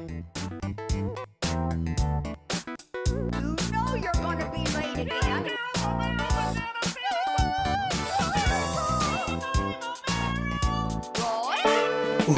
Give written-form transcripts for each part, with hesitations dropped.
You know you're gonna be late again.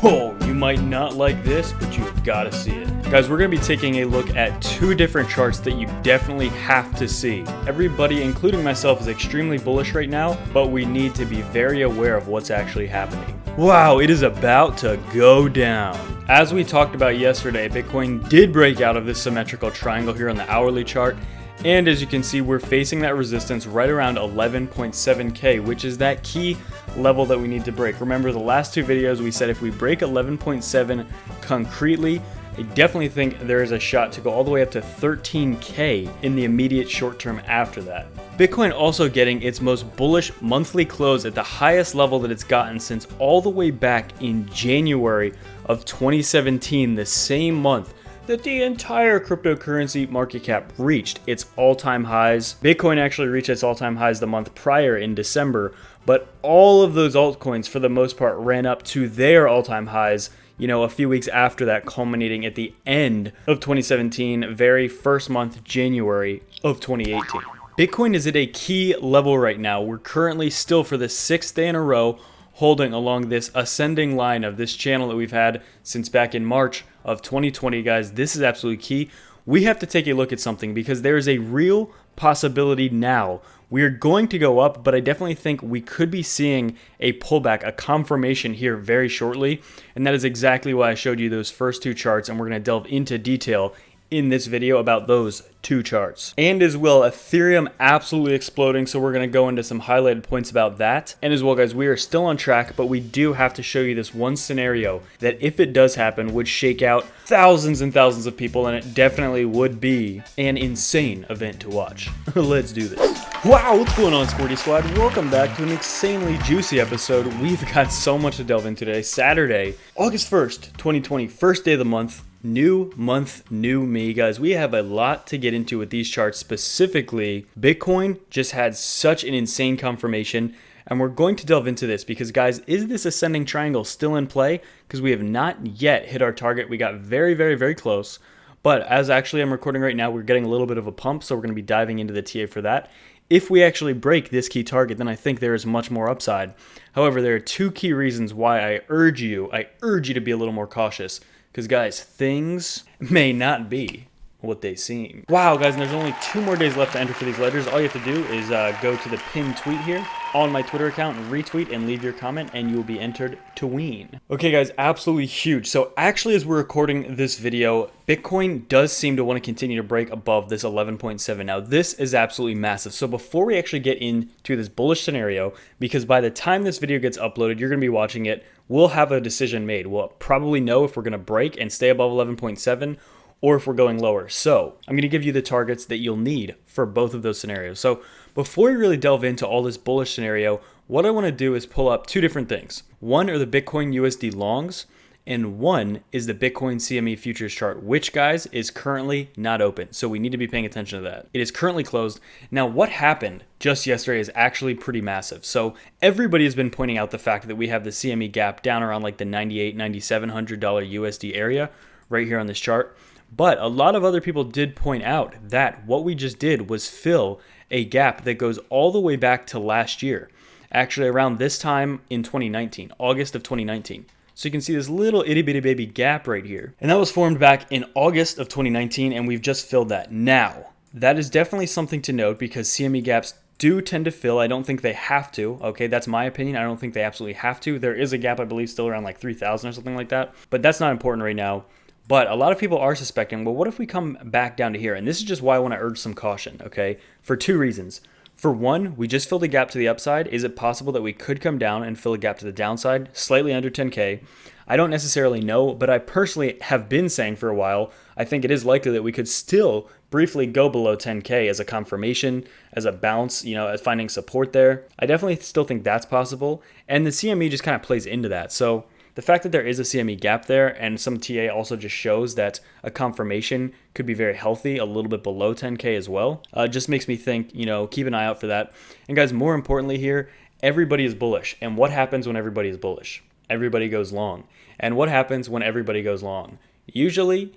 Whoa, you might not like this, but you've got to see it. Guys, we're going to be taking a look at two different charts that you definitely have to see. Everybody, including myself, is extremely bullish right now, but we need to be very aware of what's actually happening. Wow, it is about to go down. As we talked about yesterday, Bitcoin did break out of this symmetrical triangle here on the hourly chart. And as you can see, we're facing that resistance right around 11.7K, which is that key level that we need to break. Remember, the last two videos we said if we break 11.7 concretely, I definitely think there is a shot to go all the way up to 13K in the immediate short term after that. Bitcoin also getting its most bullish monthly close at the highest level that it's gotten since all the way back in January of 2017, the same month that the entire cryptocurrency market cap reached its all-time highs. Bitcoin actually reached its all-time highs the month prior in December, but all of those altcoins for the most part ran up to their all-time highs, a few weeks after that, culminating at the end of 2017, very first month, January of 2018. Bitcoin is at a key level right now. We're currently still, for the sixth day in a row, holding along this ascending line of this channel that we've had since back in March of 2020, guys. This is absolutely key. We have to take a look at something because there is a real possibility now. We are going to go up, but I definitely think we could be seeing a pullback, a confirmation here very shortly. And that is exactly why I showed you those first two charts, and we're going to delve into detail in this video about those two charts. And as well, Ethereum absolutely exploding, so we're going to go into some highlighted points about that. And as well, guys, we are still on track, but we do have to show you this one scenario that, if it does happen, would shake out thousands and thousands of people, and it definitely would be an insane event to watch. Let's do this. Wow, what's going on, Squirty Squad? Welcome back to an insanely juicy episode. We've got so much to delve into today. Saturday, August 1st, 2020, first day of the month. New month, new me, guys. We have a lot to get into with these charts. Specifically, Bitcoin just had such an insane confirmation, and we're going to delve into this because, guys, is this ascending triangle still in play? Because we have not yet hit our target. We got very, very, very close, but as actually I'm recording right now, we're getting a little bit of a pump, so we're going to be diving into the TA for that. If we actually break this key target, then I think there is much more upside. However, there are two key reasons why I urge you to be a little more cautious. Because, guys, things may not be what they seem. Wow, guys, and there's only 2 more days left to enter for these ledgers. All you have to do is go to the pinned tweet here on my Twitter account and retweet and leave your comment, and you will be entered to win. Okay, guys, absolutely huge. So actually, as we're recording this video, Bitcoin does seem to want to continue to break above this 11.7. Now, this is absolutely massive. So before we actually get into this bullish scenario, because by the time this video gets uploaded, you're going to be watching it, we'll have a decision made. We'll probably know if we're going to break and stay above 11.7 or if we're going lower. So I'm going to give you the targets that you'll need for both of those scenarios. So before we really delve into all this bullish scenario, what I want to do is pull up two different things. One are the Bitcoin USD longs, and one is the Bitcoin CME futures chart, which, guys, is currently not open. So we need to be paying attention to that. It is currently closed. Now, what happened just yesterday is actually pretty massive. So everybody has been pointing out the fact that we have the CME gap down around like the $9,800, $9,700 USD area right here on this chart. But a lot of other people did point out that what we just did was fill a gap that goes all the way back to last year, actually around this time in 2019, August of 2019. So you can see this little itty bitty baby gap right here. And that was formed back in August of 2019, and we've just filled that. Now, that is definitely something to note because CME gaps do tend to fill. I don't think they have to. Okay, that's my opinion. I don't think they absolutely have to. There is a gap, I believe, still around like 3,000 or something like that. But that's not important right now. But a lot of people are suspecting, well, what if we come back down to here? And this is just why I want to urge some caution, okay? For two reasons. For one, we just filled a gap to the upside. Is it possible that we could come down and fill a gap to the downside, slightly under 10K? I don't necessarily know, but I personally have been saying for a while, I think it is likely that we could still briefly go below 10K as a confirmation, as a bounce, as finding support there. I definitely still think that's possible. And the CME just kind of plays into that. So the fact that there is a CME gap there and some TA also just shows that a confirmation could be very healthy, a little bit below 10K as well. Just makes me think, keep an eye out for that. And guys, more importantly here, everybody is bullish. And what happens when everybody is bullish? Everybody goes long. And what happens when everybody goes long? usually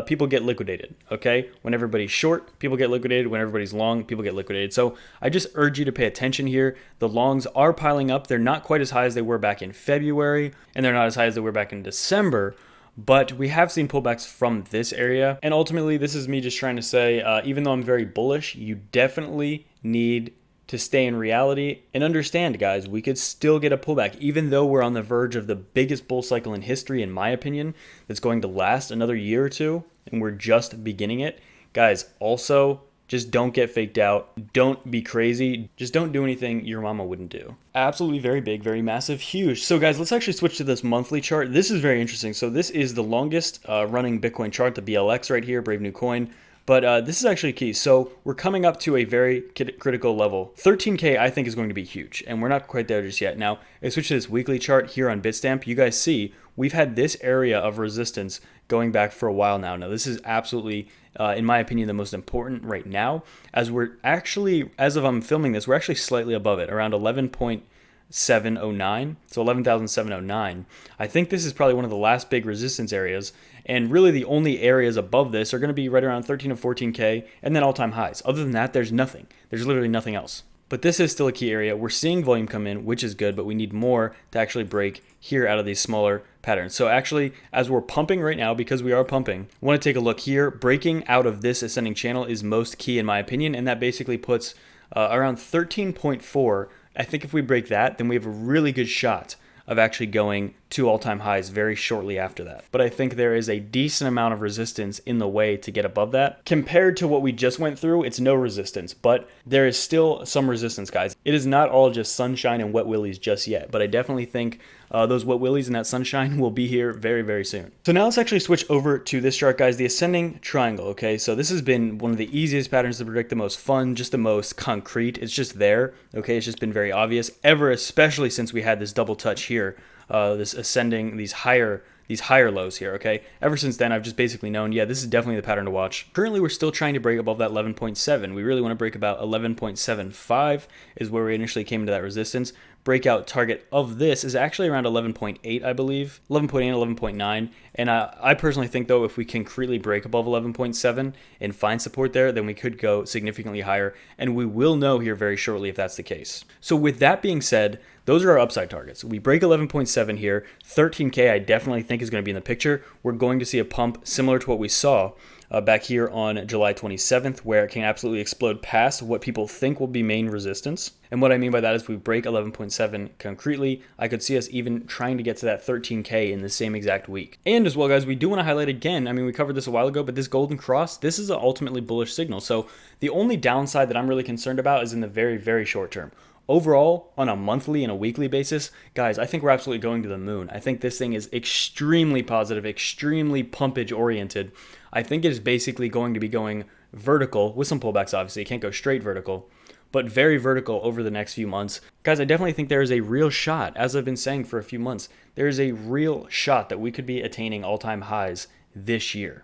people get liquidated, okay? When everybody's short, people get liquidated. When everybody's long, people get liquidated. So I just urge you to pay attention here. The longs are piling up. They're not quite as high as they were back in February, and they're not as high as they were back in December, but we have seen pullbacks from this area. And ultimately, this is me just trying to say, even though I'm very bullish, you definitely need to stay in reality and understand, guys, we could still get a pullback, even though we're on the verge of the biggest bull cycle in history, in my opinion, that's going to last another year or two, and we're just beginning it. Guys, also, just don't get faked out. Don't be crazy. Just don't do anything your mama wouldn't do. Absolutely very big, very massive, huge. So guys, let's actually switch to this monthly chart. This is very interesting. So this is the longest running Bitcoin chart, the BLX right here, Brave New Coin. But this is actually key. So we're coming up to a very critical level. 13K I think is going to be huge, and we're not quite there just yet. Now, I switch to this weekly chart here on Bitstamp. You guys see we've had this area of resistance going back for a while now. Now, this is absolutely, in my opinion, the most important right now, as we're actually, as of I'm filming this, we're actually slightly above it, around 11.709, so 11,709. I think this is probably one of the last big resistance areas, and really the only areas above this are going to be right around 13 to 14K, and then all-time highs. Other than that, there's nothing. There's literally nothing else. But this is still a key area. We're seeing volume come in, which is good, but we need more to actually break here out of these smaller patterns. So actually, as we're pumping right now, because we are pumping, I want to take a look here. Breaking out of this ascending channel is most key in my opinion, and that basically puts around 13.4. I think if we break that, then we have a really good shot of actually going to all-time highs very shortly after that. But I think there is a decent amount of resistance in the way to get above that. Compared to what we just went through, it's no resistance, but there is still some resistance, guys. It is not all just sunshine and wet willies just yet, but I definitely think those wet willies and that sunshine will be here very, very soon. So now let's actually switch over to this chart, guys, the ascending triangle, okay? So this has been one of the easiest patterns to predict, the most fun, just the most concrete. It's just there, okay? It's just been very obvious, especially since we had this double touch here, this ascending, these higher lows here, okay? Ever since then, I've just basically known, yeah, this is definitely the pattern to watch. Currently, we're still trying to break above that 11.7. We really want to break about 11.75 is where we initially came into that resistance. Breakout target of this is actually around 11.8, I believe. 11.8, 11.9. And I personally think, though, if we concretely break above 11.7 and find support there, then we could go significantly higher. And we will know here very shortly if that's the case. So with that being said, those are our upside targets. We break 11.7 here. 13K I definitely think is going to be in the picture. We're going to see a pump similar to what we saw back here on July 27th, where it can absolutely explode past what people think will be main resistance. And what I mean by that is if we break 11.7 concretely, I could see us even trying to get to that 13K in the same exact week. And as well, guys, we do want to highlight again, I mean, we covered this a while ago, but this golden cross, this is an ultimately bullish signal. So the only downside that I'm really concerned about is in the very, very short term. Overall, on a monthly and a weekly basis, guys, I think we're absolutely going to the moon. I think this thing is extremely positive, extremely pumpage oriented. I think it is basically going to be going vertical with some pullbacks, obviously. It can't go straight vertical, but very vertical over the next few months. Guys, I definitely think there is a real shot, as I've been saying for a few months, there is a real shot that we could be attaining all-time highs this year.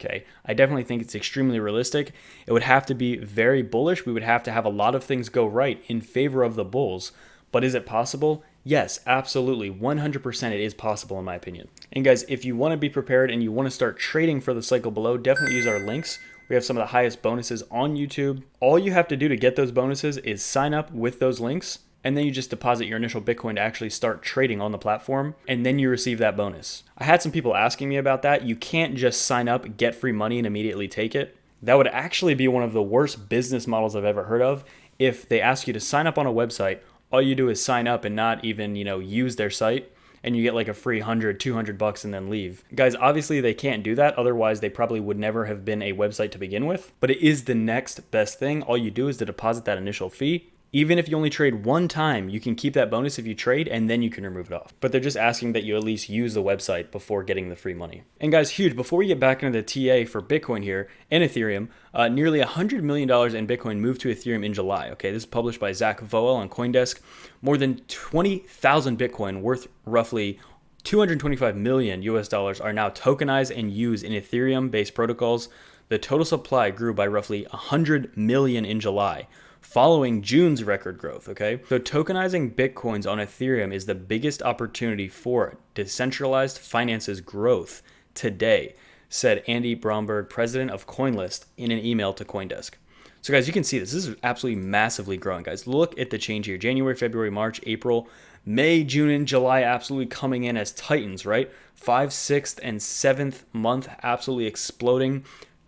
Okay, I definitely think it's extremely realistic. It would have to be very bullish. We would have to have a lot of things go right in favor of the bulls. But is it possible? Yes, absolutely. 100% it is possible in my opinion. And guys, if you want to be prepared and you want to start trading for the cycle below, definitely use our links. We have some of the highest bonuses on YouTube. All you have to do to get those bonuses is sign up with those links, and then you just deposit your initial Bitcoin to actually start trading on the platform, and then you receive that bonus. I had some people asking me about that. You can't just sign up, get free money, and immediately take it. That would actually be one of the worst business models I've ever heard of. If they ask you to sign up on a website, all you do is sign up and not even, use their site, and you get like a free $100, $200 and then leave. Guys, obviously they can't do that. Otherwise, they probably would never have been a website to begin with. But it is the next best thing. All you do is to deposit that initial fee. Even if you only trade one time, you can keep that bonus if you trade, and then you can remove it off. But they're just asking that you at least use the website before getting the free money. And guys, huge, before we get back into the TA for Bitcoin here and Ethereum, nearly $100 million in Bitcoin moved to Ethereum in July. Okay, this is published by Zach Voel on CoinDesk. More than 20,000 Bitcoin worth roughly $225 million US are now tokenized and used in Ethereum-based protocols. The total supply grew by roughly 100 million in July, following June's record growth, okay? So tokenizing Bitcoins on Ethereum is the biggest opportunity for decentralized finances growth today, said Andy Bromberg, president of CoinList, in an email to CoinDesk. So guys, you can see this is absolutely massively growing, guys. Look at the change here. January, February, March, April, May, June, and July absolutely coming in as titans, right? 5th, 6th, and 7th month absolutely exploding.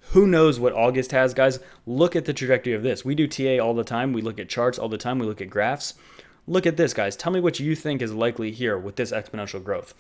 Who knows what August has, guys? Look at the trajectory of this. We do TA all the time. We look at charts all the time. We look at graphs. Look at this, guys. Tell me what you think is likely here with this exponential growth.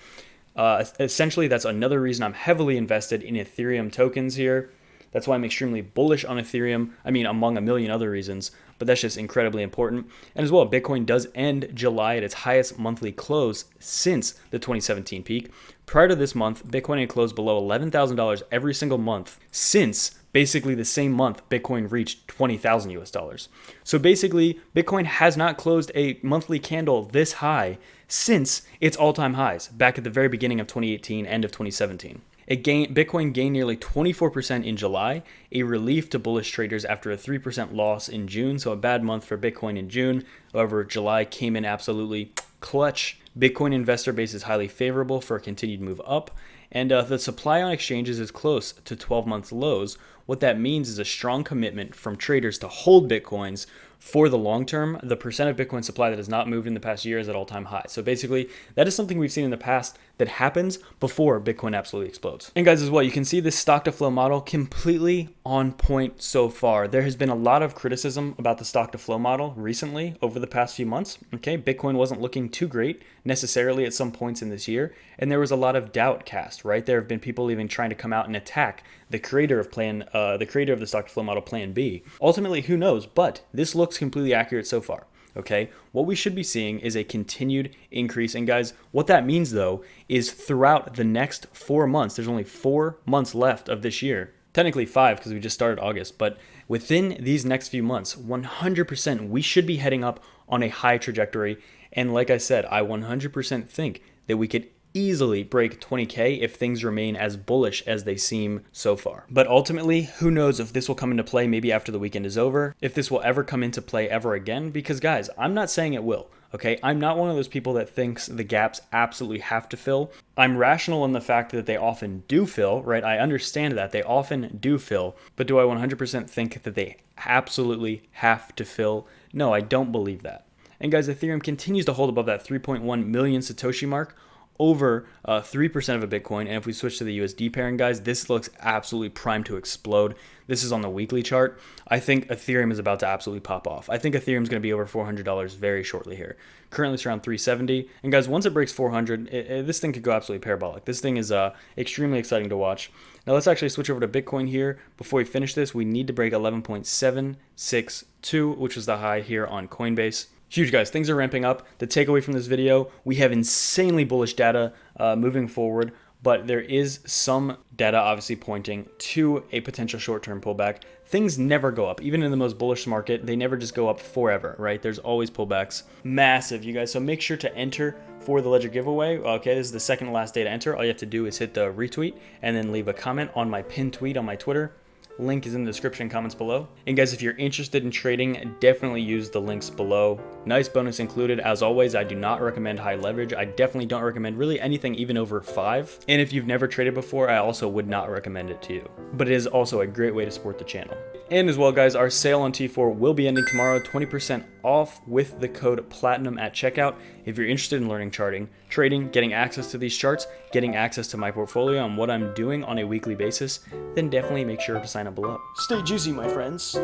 Essentially, that's another reason I'm heavily invested in Ethereum tokens here. That's why I'm extremely bullish on Ethereum. I mean, among a million other reasons, but that's just incredibly important. And as well, Bitcoin does end July at its highest monthly close since the 2017 peak. Prior to this month, Bitcoin had closed below $11,000 every single month since basically the same month Bitcoin reached 20,000 US dollars. So basically, Bitcoin has not closed a monthly candle this high since its all-time highs back at the very beginning of 2018, end of 2017. Bitcoin gained nearly 24% in July, a relief to bullish traders after a 3% loss in June, so a bad month for Bitcoin in June. However, July came in absolutely clutch. Bitcoin investor base is highly favorable for a continued move up, and the supply on exchanges is close to 12 month lows. What that means is a strong commitment from traders to hold Bitcoins for the long term. The percent of Bitcoin supply that has not moved in the past year is at all-time high. So basically, that is something we've seen in the past that happens before Bitcoin absolutely explodes. And guys, as well, you can see this stock to flow model completely on point so far. There has been a lot of criticism about the stock to flow model recently over the past few months. Okay, Bitcoin wasn't looking too great necessarily at some points in this year, and there was a lot of doubt cast, right? There have been people even trying to come out and attack the creator of the stock to flow model, Plan B. Ultimately, who knows? But this looks completely accurate so far. Okay, what we should be seeing is a continued increase. And guys, what that means though is throughout the next 4 months, there's only 4 months left of this year. Technically 5 because we just started August, but within these next few months, 100% we should be heading up on a high trajectory. And like I said, I 100% think that we could easily break 20K if things remain as bullish as they seem so far. But ultimately, who knows if this will come into play maybe after the weekend is over, if this will ever come into play ever again, because guys, I'm not saying it will. Okay, I'm not one of those people that thinks the gaps absolutely have to fill. I'm rational in the fact that they often do fill, right? I understand that they often do fill, but do I 100% think that they absolutely have to fill? No, I don't believe that. And guys, Ethereum continues to hold above that 3.1 million Satoshi mark, over 3% of a Bitcoin. And if we switch to the USD pairing, guys, this looks absolutely primed to explode. This is on the weekly chart. I think Ethereum is about to absolutely pop off. I think Ethereum is going to be over $400 very shortly here. Currently it's around 370. And guys, once it breaks 400, this thing could go absolutely parabolic. This thing is extremely exciting to watch. Now let's actually switch over to Bitcoin here. Before we finish this, we need to break 11.762, which was the high here on Coinbase. Huge, guys. Things are ramping up. The takeaway from this video, we have insanely bullish data moving forward, but there is some data obviously pointing to a potential short-term pullback. Things never go up. Even in the most bullish market, they never just go up forever, right? There's always pullbacks. Massive, you guys. So make sure to enter for the Ledger giveaway. Okay, this is the second to last day to enter. All you have to do is hit the retweet and then leave a comment on my pinned tweet on my Twitter. Link is in the description, comments below. And guys, if you're interested in trading, definitely use the links below. Nice bonus included. As always, I do not recommend high leverage. I definitely don't recommend really anything even over 5. And if you've never traded before, I also would not recommend it to you. But it is also a great way to support the channel. And as well, guys, our sale on T4 will be ending tomorrow, 20% off with the code PLATINUM at checkout. If you're interested in learning charting, trading, getting access to these charts, getting access to my portfolio and what I'm doing on a weekly basis, then definitely make sure to sign up below. Stay juicy, my friends.